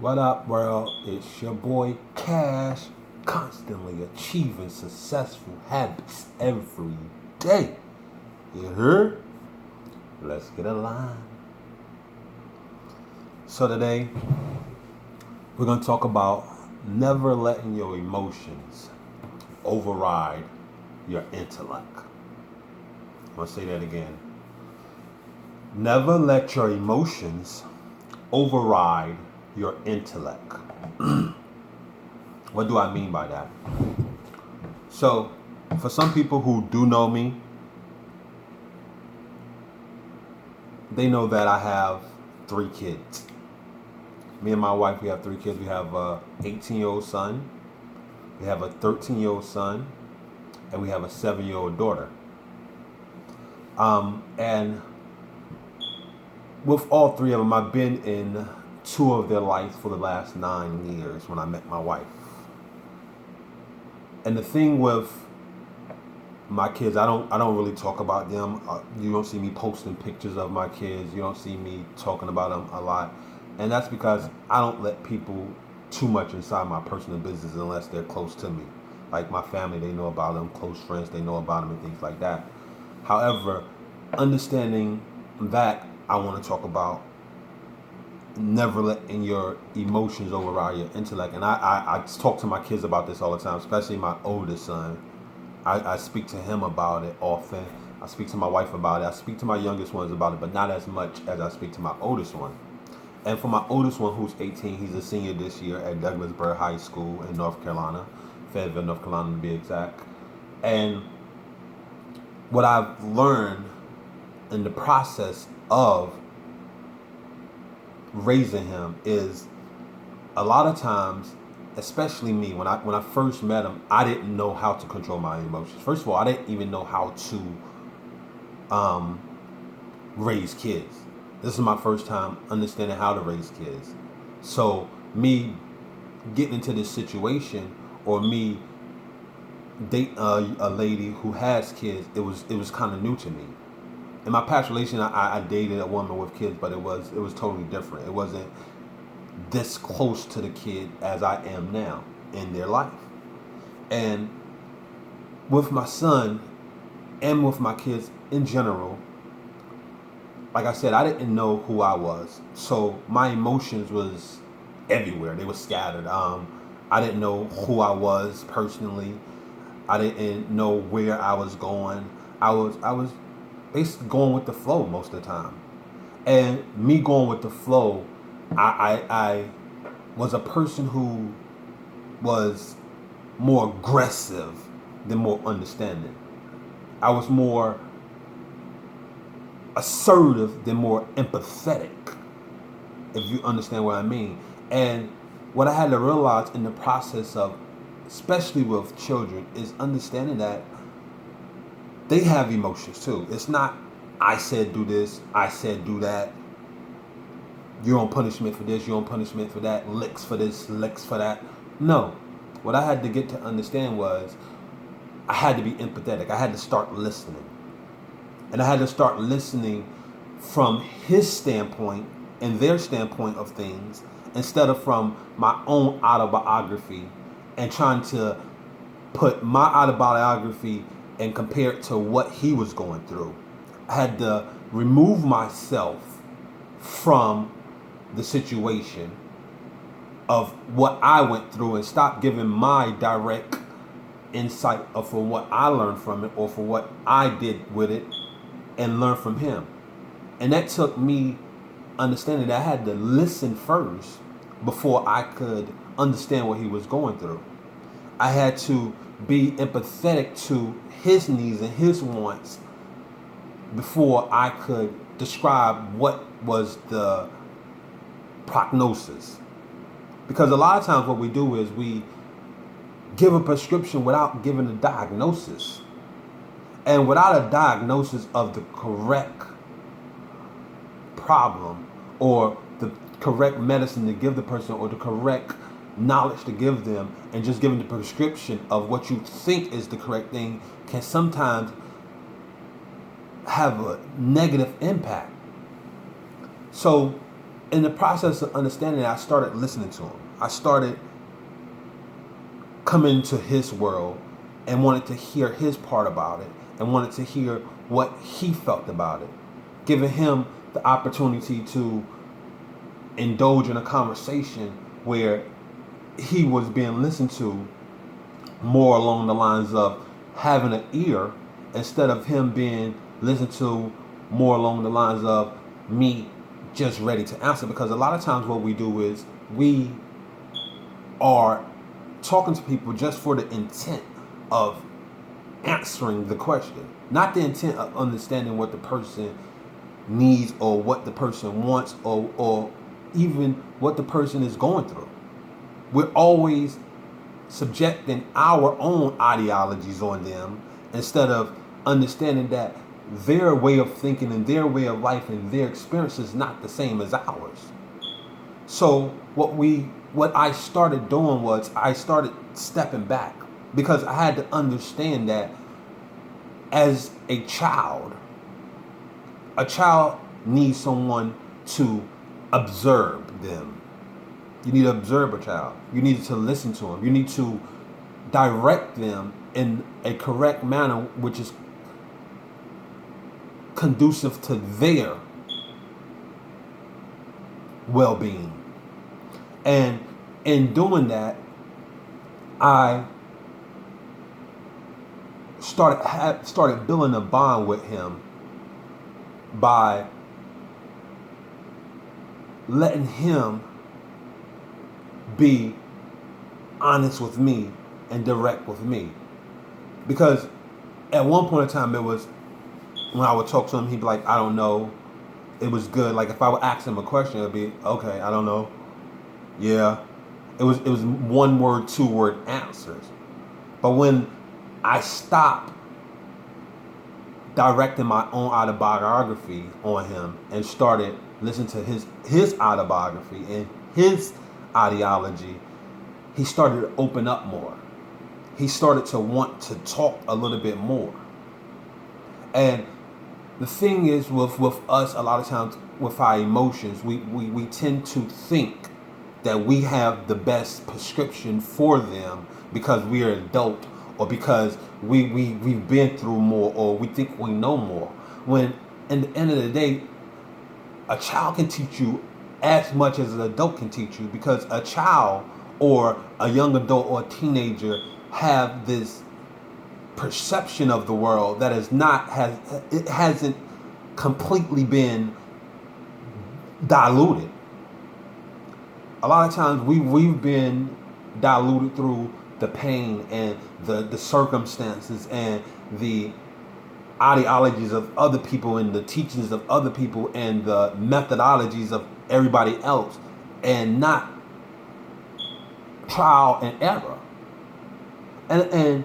What up, world? It's your boy Cash, constantly achieving successful habits every day. You heard? Let's get a line. So today, we're going to talk about never letting your emotions override your intellect. I'm going to say that again. Never let your emotions override your intellect. What do I mean by that? So, for some people who do know me, they know that I have 3 kids. Me and my wife, we have 3 kids. We have a 18-year-old son, we have a 13-year-old son, and we have a 7-year-old daughter. And with all 3 of them, I've been in 2 of their lives for the last 9 years when I met my wife. And the thing with my kids, I don't really talk about them. You don't see me posting pictures of my kids. You don't see me talking about them a lot. And that's because I don't let people too much inside my personal business unless they're close to me. Like my family, they know about them. Close friends, they know about them and things like that. However, understanding that, I want to talk about never letting your emotions override your intellect. And I talk to my kids about this all the time, especially my oldest son. I speak to him about it often. I speak to my wife about it. I speak to my youngest ones about it, but not as much as I speak to my oldest one. And for my oldest one, who's 18, he's a senior this year at Douglasburg High School in North Carolina, Fayetteville, North Carolina to be exact. And what I've learned in the process of raising him is a lot of times, especially me, when I first met him, I didn't know how to control my emotions. First of all, I didn't even know how to raise kids. This is my first time understanding how to raise kids. So me getting into this situation, or me dating a lady who has kids, it was kind of new to me. In my past relation, I dated a woman with kids, but it was totally different. It wasn't this close to the kid as I am now in their life. And with my son and with my kids in general, like I said, I didn't know who I was. So my emotions was everywhere. They were scattered. I didn't know who I was personally. I didn't know where I was going. I was basically going with the flow most of the time. And me going with the flow, I was a person who was more aggressive than more understanding. I was more assertive than more empathetic, if you understand what I mean. And what I had to realize in the process of, especially with children, is understanding that they have emotions too. It's not, I said do this, I said do that. You're on punishment for this, you're on punishment for that, licks for this, licks for that. No. What I had to get to understand was I had to be empathetic. I had to start listening. And I had to start listening from his standpoint and their standpoint of things, instead of from my own autobiography and trying to put my autobiography and compare it to what he was going through. I had to remove myself from the situation of what I went through and stop giving my direct insight of for what I learned from it or for what I did with it, and learn from him. And that took me understanding that I had to listen first before I could understand what he was going through. I had to be empathetic to his needs and his wants before I could describe what was the prognosis. Because a lot of times what we do is we give a prescription without giving a diagnosis. And without a diagnosis of the correct problem or the correct medicine to give the person or the correct knowledge to give them, and just giving the prescription of what you think is the correct thing, can sometimes have a negative impact. So in the process of understanding that, I started listening to him. I started coming to his world and wanted to hear his part about it and wanted to hear what he felt about it, giving him the opportunity to indulge in a conversation where he was being listened to more along the lines of having an ear instead of him being listened to more along the lines of me just ready to answer. Because a lot of times what we do is we are talking to people just for the intent of answering the question, not the intent of understanding what the person needs or what the person wants or even what the person is going through. We're always subjecting our own ideologies on them instead of understanding that their way of thinking and their way of life and their experience is not the same as ours. So what I started doing was I started stepping back because I had to understand that as a child needs someone to observe them. You need to observe a child. You need to listen to them. You need to direct them in a correct manner, which is conducive to their well-being. And in doing that, I started building a bond with him by letting him be honest with me and direct with me. Because at one point in time, it was when I would talk to him, he'd be like, I don't know. It was good. Like if I would ask him a question, it'd be, okay, I don't know. Yeah. It was 1 word, 2 word answers. But when I stopped directing my own autobiography on him and started listening to his autobiography and his ideology, he started to open up more. He started to want to talk a little bit more. And the thing is with us, a lot of times with our emotions, we tend to think that we have the best prescription for them because we are adult or because we've been through more or we think we know more. When in the end of the day, a child can teach you as much as an adult can teach you, because a child or a young adult or a teenager have this perception of the world that hasn't completely been diluted. A lot of times we've been diluted through the pain and the circumstances and the ideologies of other people and the teachings of other people and the methodologies of everybody else, and not trial and error. And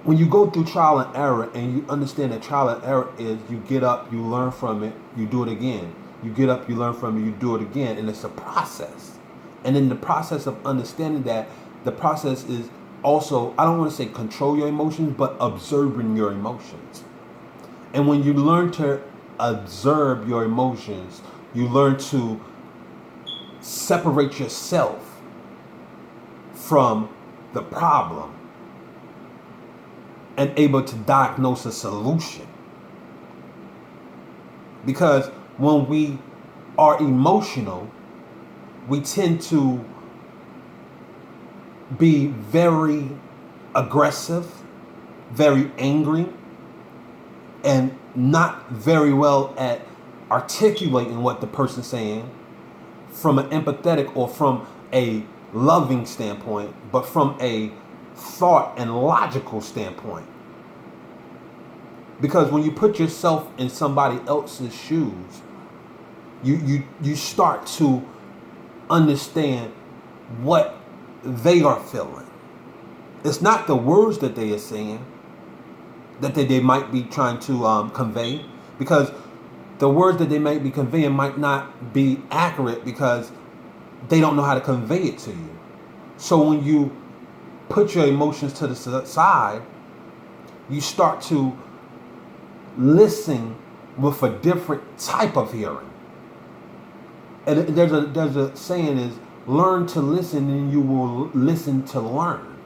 when you go through trial and error and you understand that trial and error is you get up, you learn from it, you do it again. You get up, you learn from it, you do it again. And it's a process. And in the process of understanding that, the process is also, I don't want to say control your emotions, but observing your emotions. And when you learn to observe your emotions, you learn to separate yourself from the problem and able to diagnose a solution. Because when we are emotional, we tend to be very aggressive, very angry, and not very well at articulating what the person's saying from an empathetic or from a loving standpoint, but from a thought and logical standpoint. Because when you put yourself in somebody else's shoes, you start to understand what they are feeling. It's not the words that they are saying that they might be trying to convey, because the words that they might be conveying might not be accurate because they don't know how to convey it to you. So when you put your emotions to the side, you start to listen with a different type of hearing. And there's a saying is, learn to listen and you will listen to learn.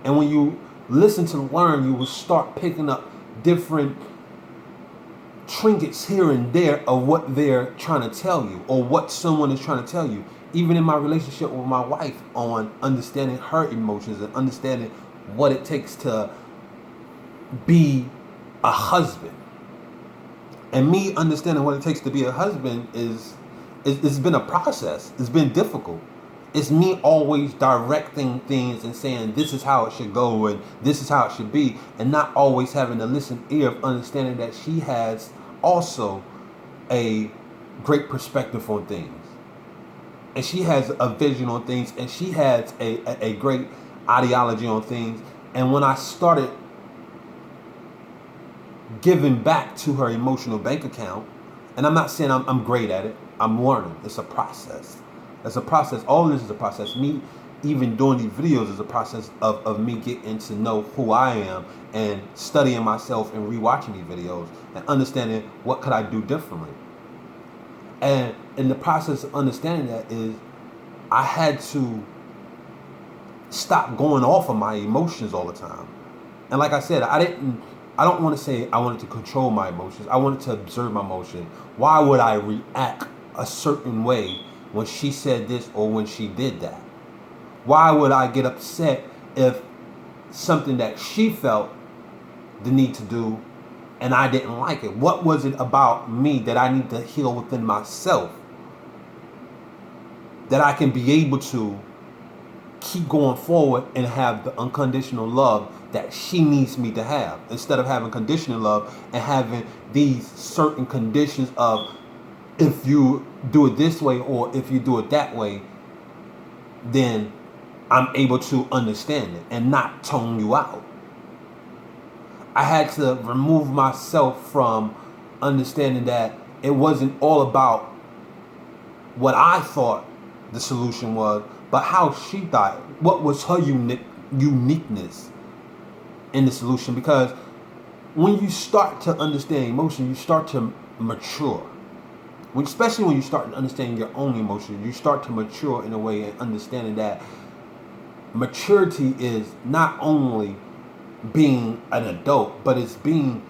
And when you listen to learn, you will start picking up different trinkets here and there of what they're trying to tell you or what someone is trying to tell you. Even in my relationship with my wife, on understanding her emotions and understanding what it takes to be a husband. And me understanding what it takes to be a husband it's been a process. It's been difficult. It's me always directing things and saying this is how it should go and this is how it should be, and not always having to listen ear of understanding that she has also a great perspective on things. And she has a vision on things, and she has a great ideology on things. And when I started giving back to her emotional bank account, and I'm not saying I'm great at it, I'm learning. It's a process. It's a process. All this is a process. Me even doing these videos is a process of me getting to know who I am and studying myself and rewatching these videos and understanding what could I do differently. And in the process of understanding that is, I had to stop going off of my emotions all the time. And like I said, I don't want to say I wanted to control my emotions. I wanted to observe my emotion. Why would I react a certain way when she said this or when she did that? Why would I get upset if something that she felt the need to do and I didn't like it? What was it about me that I need to heal within myself that I can be able to keep going forward and have the unconditional love that she needs me to have, instead of having conditional love and having these certain conditions of, if you do it this way or if you do it that way, then I'm able to understand it and not tone you out. I had to remove myself from understanding that it wasn't all about what I thought the solution was, but how she thought, what was her uniqueness in the solution. Because when you start to understand emotion, you start to mature. Especially when you start understanding your own emotions, you start to mature in a way and understanding that maturity is not only being an adult, but it's being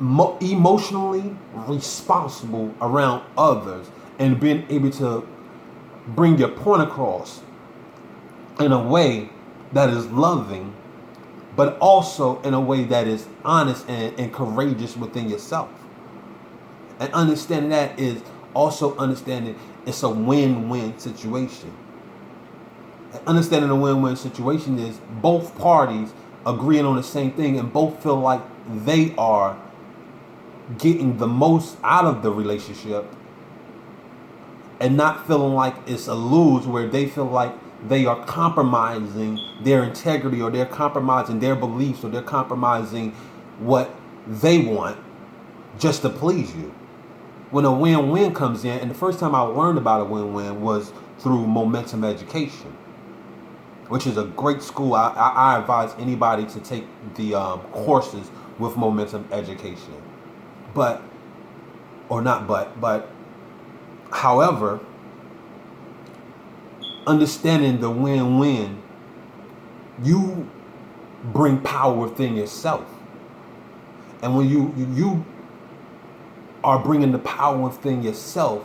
emotionally responsible around others and being able to bring your point across in a way that is loving, but also in a way that is honest and courageous within yourself. And understanding that is also understanding it's a win-win situation. And understanding a win-win situation is both parties agreeing on the same thing and both feel like they are getting the most out of the relationship and not feeling like it's a lose where they feel like they are compromising their integrity or they're compromising their beliefs or they're compromising what they want just to please you. When a win-win comes in, and the first time I learned about a win-win was through Momentum Education, which is a great school. I advise anybody to take the courses with Momentum Education. But however, understanding the win-win, you bring power within yourself. And when you are bringing the power within yourself,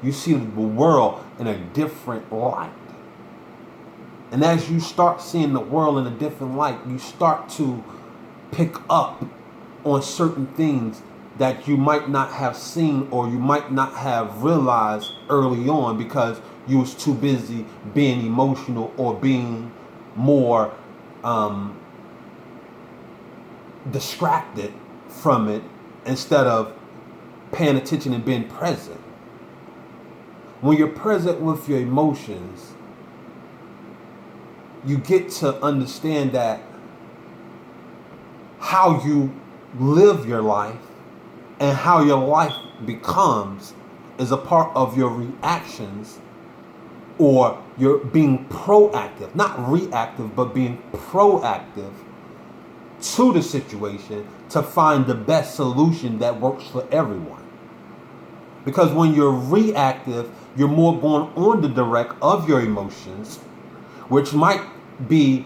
you see the world in a different light. And as you start seeing the world in a different light, you start to pick up on certain things that you might not have seen or you might not have realized early on because you was too busy being emotional or being more distracted from it instead of paying attention and being present. When you're present with your emotions, you get to understand that how you live your life and how your life becomes is a part of your reactions, or you're being proactive, not reactive, but being proactive to the situation to find the best solution that works for everyone. Because when you're reactive, you're more going on the direct of your emotions, which might be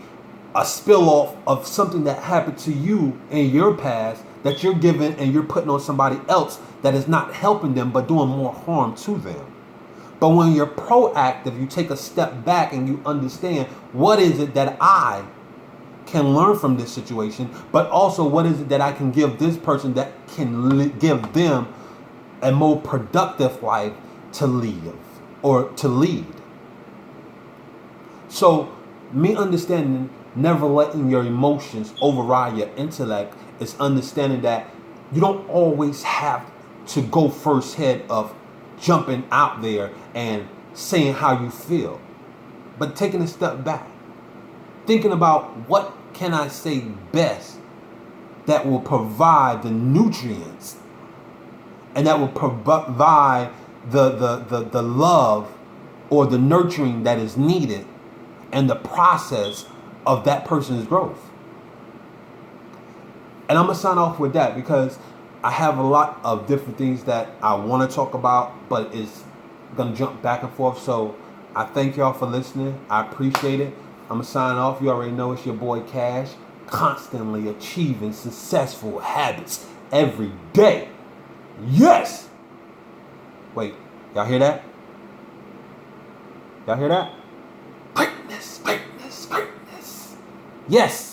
a spill off of something that happened to you in your past that you're giving and you're putting on somebody else that is not helping them but doing more harm to them. But when you're proactive, you take a step back and you understand what is it that I can learn from this situation, but also what is it that I can give this person that can give them a more productive life to live or to lead. So me understanding never letting your emotions override your intellect is understanding that you don't always have to go first head of jumping out there and saying how you feel, but taking a step back, thinking about what can I say best that will provide the nutrients and that will provide the love or the nurturing that is needed and the process of that person's growth. And I'm going to sign off with that because I have a lot of different things that I want to talk about, but it's going to jump back and forth. So I thank y'all for listening. I appreciate it. I'm going to sign off. You already know it's your boy Cash, constantly achieving successful habits every day. Yes! Wait, y'all hear that? Y'all hear that? Greatness, greatness, greatness. Yes!